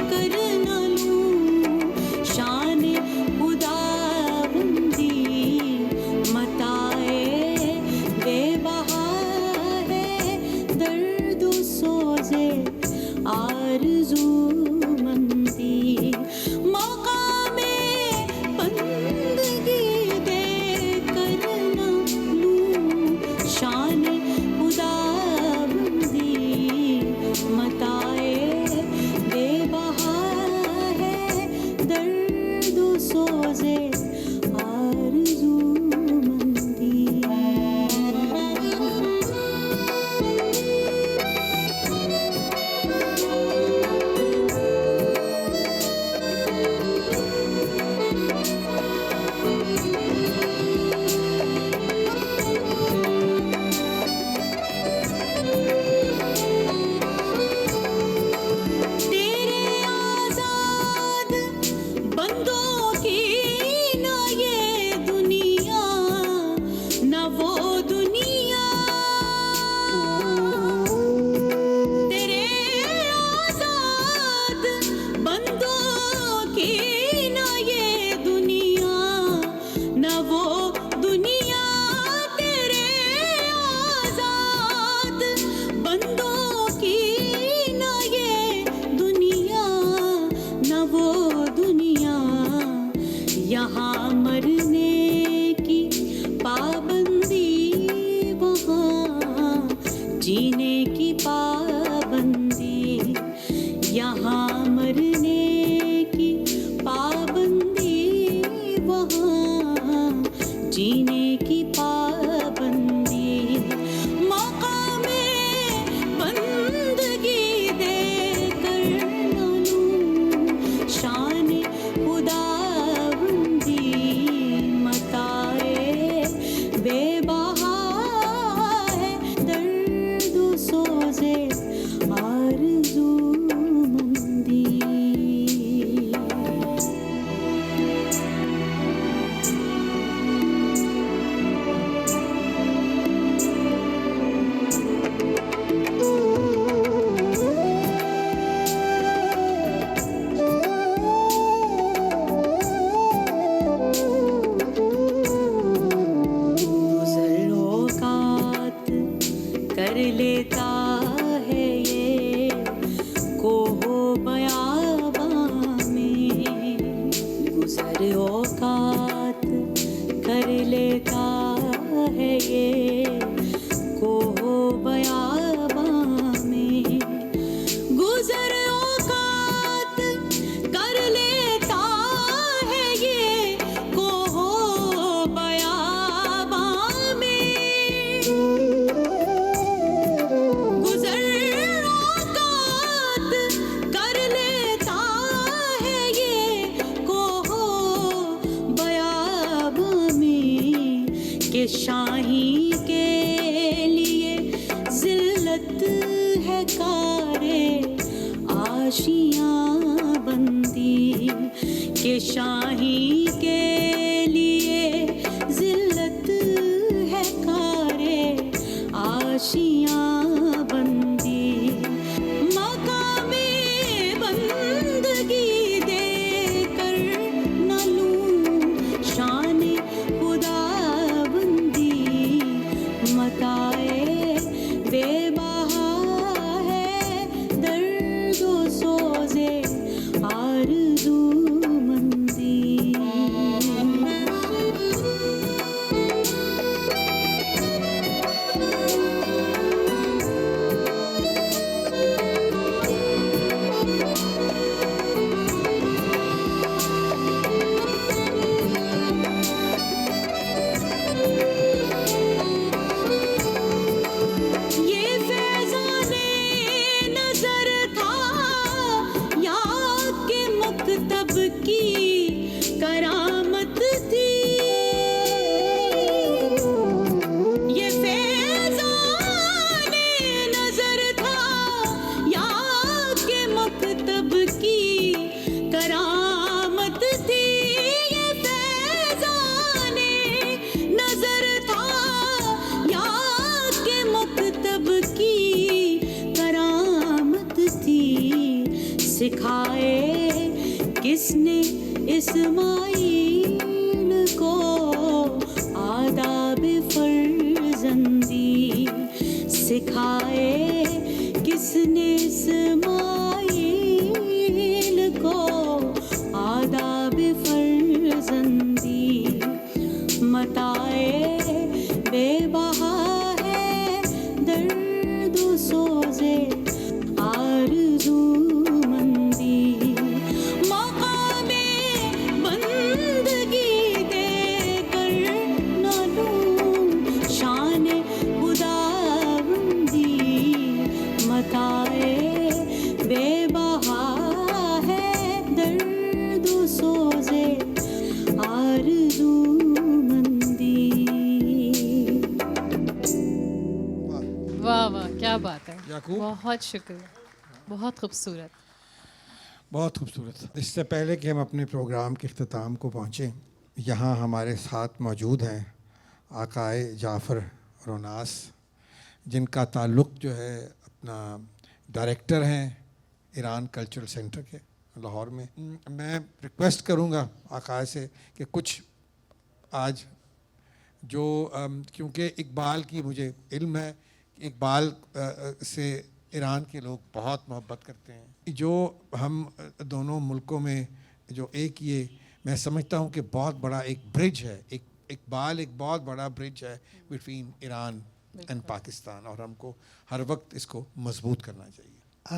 कर न लूं शान खुदाबंदी, मताए बेबहा है दर्द सोज़े आरज़ू मंदी, मकामे बंदगी दे कर न लूं शान खुदाबंदी, मताए बेबहा है दर्द सोज़े आरज़ू मंदी। तेरे आज़ाद बंदों की न ये दुनिया, न वो दुनिया, तेरे आज़ाद बंदों की न ये दुनिया, न वो दुनिया, तेरे आज़ाद बंदों की न ये दुनिया, न वो दुनिया, यहाँ मरने की पाबंदी, वहाँ जीने की पाबंदी, यहाँ मरने की पाबंदी, वहाँ जीने की पाबंदी, मकामे बंदगी दे कर न लूं शान खुदाबंदी, मताए बेबहा है दर्द सोज़े आरज़ू मंदी। गुज़र औकात कर लेता है ये कोहो बयाबां में, गुज़र औकात कर लेता है ये कोहो बयाबां में, गुज़र औकात कर लेता है ये कोहो बयाबां में, गुज़र औकात आशियां बंदी के शाही के लिए जिल्लत है कारे आशियां बंदी मकामे बंदगी देकर न लूं शान खुदाबंदी मताए बेबहा है दर्द व सोज़े आरज़ू मंदी ये फैज़ाने नज़र था या के मकतब की करामत थी ये फैज़ाने नज़र था या के मकतब की करामत थी ये फैज़ाने नज़र था या के मकतब की करामत थी सिखाए किसने इस्माइल को आदाब फर्जंदी सिखाए किसने इस्माइल को आदाब फर्जंदी मताए बेबहा है दर्द व सोज़े आरज़ू मंदी मकामे बंदगी देकर न लूं शान खुदाबंदी मताए बेबहा है दर्द व सोज़े आरज़ू मंदी वाह वाह, क्या बात है, याकूब। बहुत शुक्रिया, बहुत खूबसूरत। बहुत खूबसूरत। इससे पहले कि हम अपने प्रोग्राम के अख्ताम को पहुँचें, यहाँ हमारे साथ मौजूद हैं आकाए जाफ़र रोनास, जिनका ताल्लुक़ जो है अपना डायरेक्टर हैं ईरान कल्चरल सेंटर के लाहौर में। मैं रिक्वेस्ट करूँगा आकाए से कि कुछ आज जो क्योंकि इकबाल की मुझे इल्म है, इकबाल से ईरान के लोग बहुत मोहब्बत करते हैं। जो हम दोनों मुल्कों में जो एक ये मैं समझता हूँ कि बहुत बड़ा एक ब्रिज है, एक इकबाल एक बहुत बड़ा ब्रिज है बिटवीन ईरान एंड पाकिस्तान, और हमको हर वक्त इसको मजबूत करना चाहिए।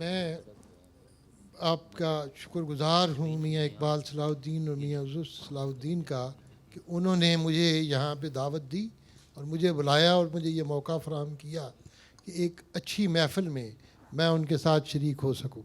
मैं आपका शुक्रगुजार हूँ मियाँ इकबाल सलाहुद्दीन और मियाँ यूसुफ सलाहुद्दीन का कि उन्होंने मुझे यहाँ पे दावत दी और मुझे बुलाया और मुझे ये मौका फराहम किया कि एक अच्छी महफ़िल में मैं उनके साथ शरीक हो सकूँ.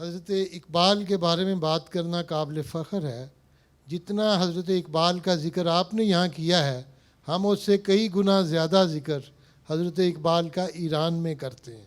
हज़रत इकबाल के बारे में बात करना काबिल फ़ख्र है. जितना हज़रत इकबाल का ज़िक्र आपने यहाँ किया है, हम उससे कई गुना ज़्यादा ज़िक्र हज़रत इकबाल का ईरान में करते हैं.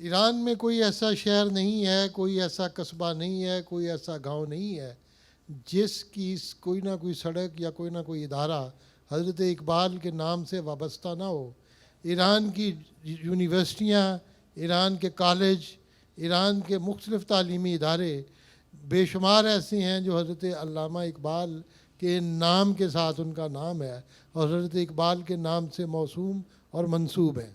ईरान में कोई ऐसा शहर नहीं है, कोई ऐसा कस्बा नहीं है, कोई ऐसा गांव नहीं है जिसकी कोई ना कोई सड़क या कोई ना कोई इदारा हज़रत इकबाल के नाम से वाबस्ता ना हो. ईरान की यूनिवर्सिटियाँ, ईरान के कॉलेज, ईरान के मुख्तलिफ़ तालीमी इदारे बेशुमार ऐसे हैं जो हज़रत अल्लामा इकबाल के नाम के साथ उनका नाम है और हज़रत इकबाल के नाम से मौसूम और मंसूब हैं।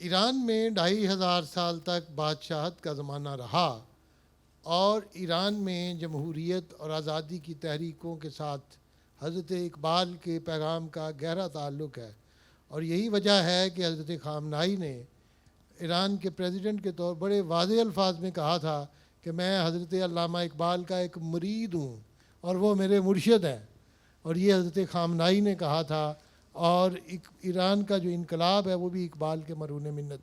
ईरान में 2500 साल तक बादशाहत का ज़माना रहा और ईरान में जमहूरियत और आज़ादी की तहरीकों के साथ हज़रत इकबाल के पैगाम का गहरा ताल्लुक़ है। और यही वजह है कि हज़रत ख़ामनाई ने ईरान के प्रेसिडेंट के तौर बड़े वाज़ेह अल्फाज में कहा था कि मैं हज़रत अल्लामा इकबाल का एक मुरीद हूँ और वो मेरे मुर्शिद हैं। और ये हज़रत ख़ामनाई ने कहा था। और ईरान का जो इनकलाब है वो भी इकबाल के मरून मिन्नत।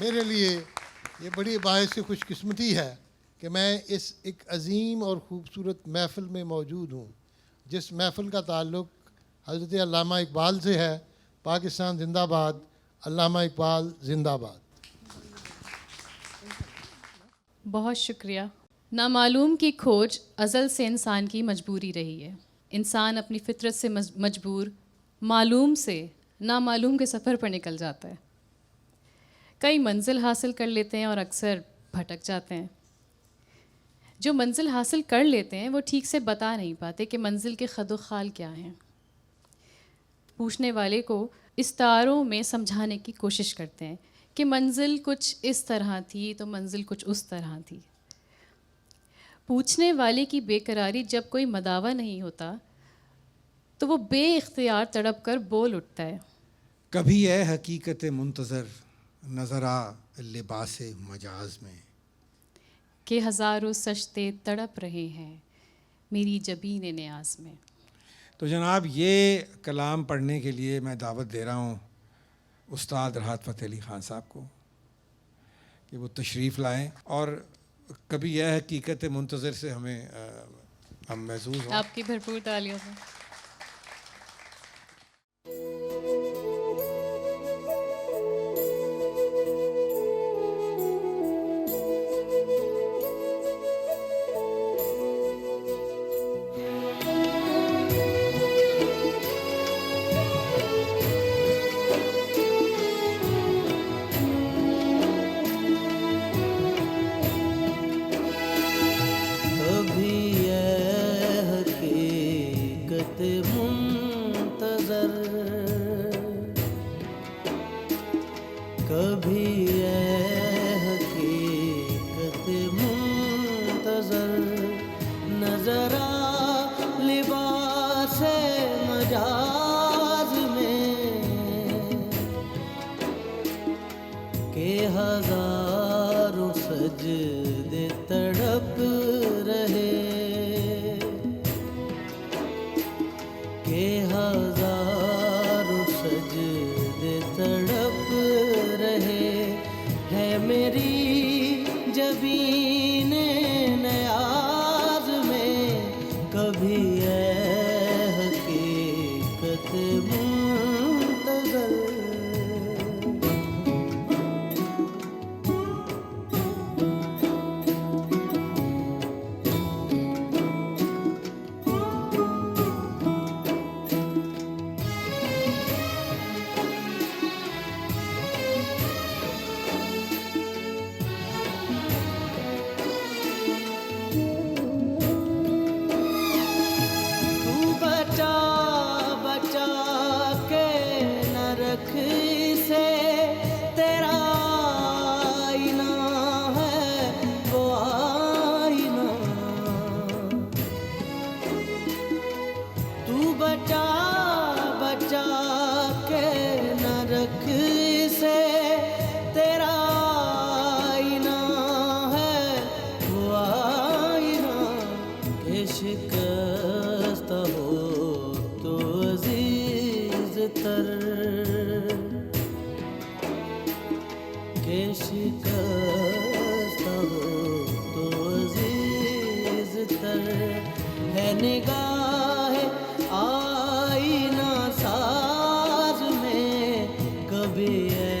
मेरे लिए ये बड़ी बायस खुशकिस्मती है कि मैं इस एक अजीम और ख़ूबसूरत महफ़िल में मौजूद हूँ जिस महफ़िल का ताल्लुक़ हज़रत अल्लामा इकबाल से है। पाकिस्तान जिंदाबाद, अल्लामा इकबाल जिंदाबाद। बहुत शुक्रिया। नामालूम की खोज अज़ल से इंसान की मजबूरी रही है। इंसान अपनी फितरत से मजबूर मालूम से नामालूम के सफ़र पर निकल जाता है। कई मंजिल हासिल कर लेते हैं और अक्सर भटक जाते हैं। जो मंजिल हासिल कर लेते हैं वो ठीक से बता नहीं पाते कि मंजिल के खदो खाल क्या हैं। पूछने वाले को इस्तारों में समझाने की कोशिश करते हैं कि मंजिल कुछ इस तरह थी तो मंजिल कुछ उस तरह थी। पूछने वाले की बेकरारी जब कोई मदावा नहीं होता तो वो बेइख्तियार तड़प कर बोल उठता है। कभी है हकीकत मुंतज़र नज़रा लिबास मजाज में कि हज़ारों सजते तड़प रहे हैं मेरी जबीन न्याज में। तो जनाब ये कलाम पढ़ने के लिए मैं दावत दे रहा हूँ उस्ताद राहत फ़तेह अली ख़ान साहब को कि वो तशरीफ़ लाएं और कभी यह हकीकत मुंतज़र से हमें हम महसूस हों। आपकी भरपूर तालियों से। शिकस्त हो तर के शिकस्त हो तो अजीज तर है निगाह आईना साज में कभी है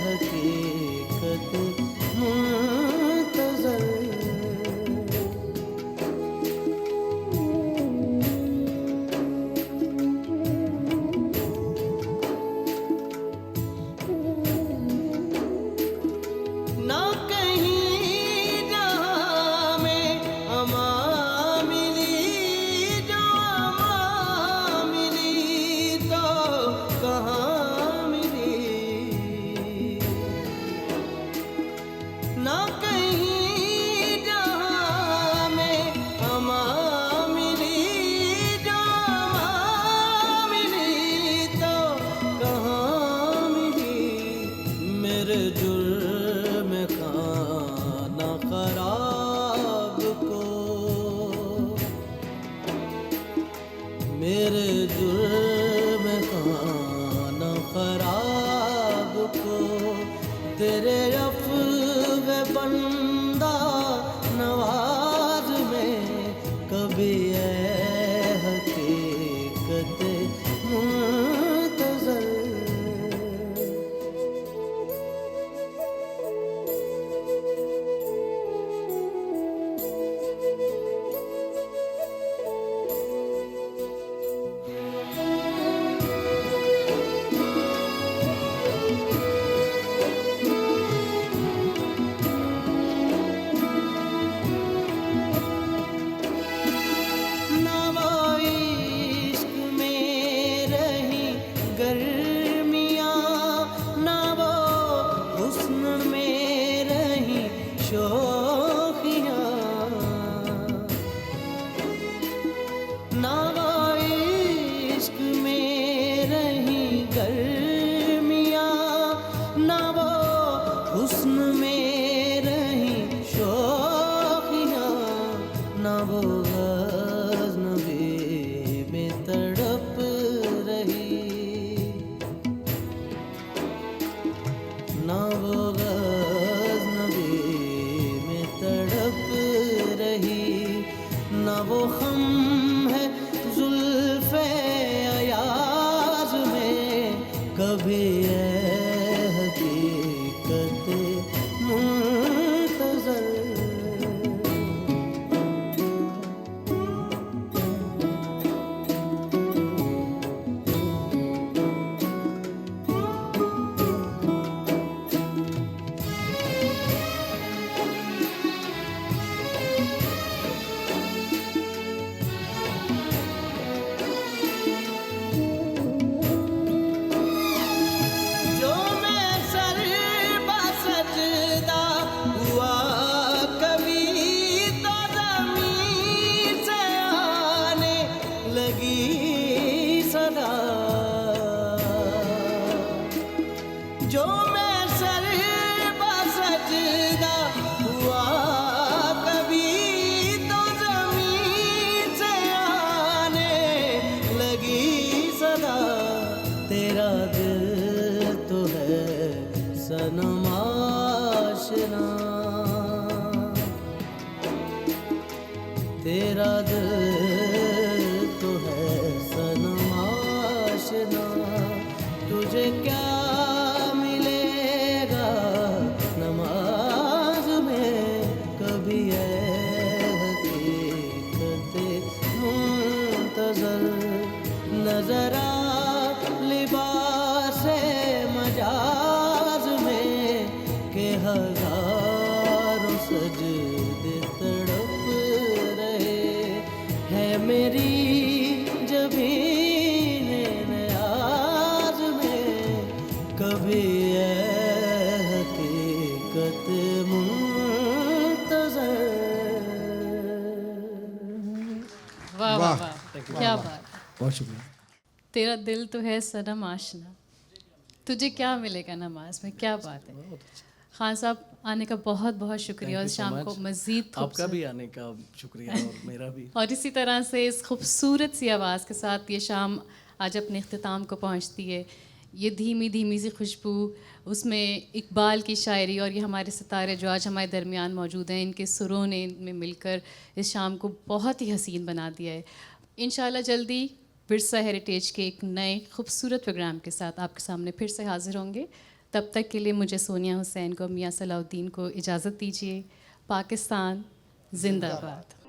हकीकत मुंतज़र ना कहीं जहाँ में अमा मिली जो अमा मिली तो कहाँ मिली ना कहीं जहाँ में अमा मिली जो अमा मिली तो कहाँ मिली मेरे जुर्म खाना खराब को मेरे जुर्म खाना खराब को तेरे अफ़्व बंदा नवाज में कभी है हकीकत मुंतज़र ना वो इश्क में रही गर्मियाँ ना वो हुस्न में रही शोखियाँ ना वो इश्क में रही गर्मियाँ ना वो हुस्न में रही शोखियाँ ना वो गज़नबी में तड़प रही ना वो गज़नबी में तड़प रही ना वो खम है जुल्फ़े अयाज़ में कभी है हकीकत मुंतज़र जो मैं सर बसजदा हुआ कभी तो ज़मीन से आने लगी सदा जो मैं सर बसजदा हुआ कभी तो ज़मीन से आने लगी सदा तेरा दिल तो है सनम आशना तेरा दिल तो है सनम आशना तुझे क्या मिलेगा नमाज में कभी है हकीकत मुंतज़र नजर आ लिबास मजाज में के हजारों सजदे तड़प रहे है मेरी जबीन नियाज में कभी है हकीकत मुंतज़र वाह वाह वाह क्या बात। बहुत शुक्रिया। तेरा दिल तो है सनम आशना, तुझे क्या मिलेगा नमाज में, क्या बात है। खान साहब आने का बहुत बहुत शुक्रिया और शाम को मज़ीद आपका भी आने का शुक्रिया और मेरा भी। और इसी तरह से इस खूबसूरत सी आवाज़ के साथ ये शाम आज अपने अख्ताम को पहुँचती है। ये धीमी धीमी सी खुशबू, उसमें इकबाल की शायरी और ये हमारे सितारे जो आज हमारे दरमियान मौजूद हैं, इनके सुरों ने इनमें मिलकर इस शाम को बहुत ही हसीन बना दिया है। इंशाल्लाह जल्दी विरसा हेरिटेज के एक नए खूबसूरत प्रोग्राम के साथ आपके सामने फिर से हाजिर होंगे। तब तक के लिए मुझे सोनिया हुसैन को, मियाँ सलाउद्दीन को इजाज़त दीजिए। पाकिस्तान जिंदाबाद।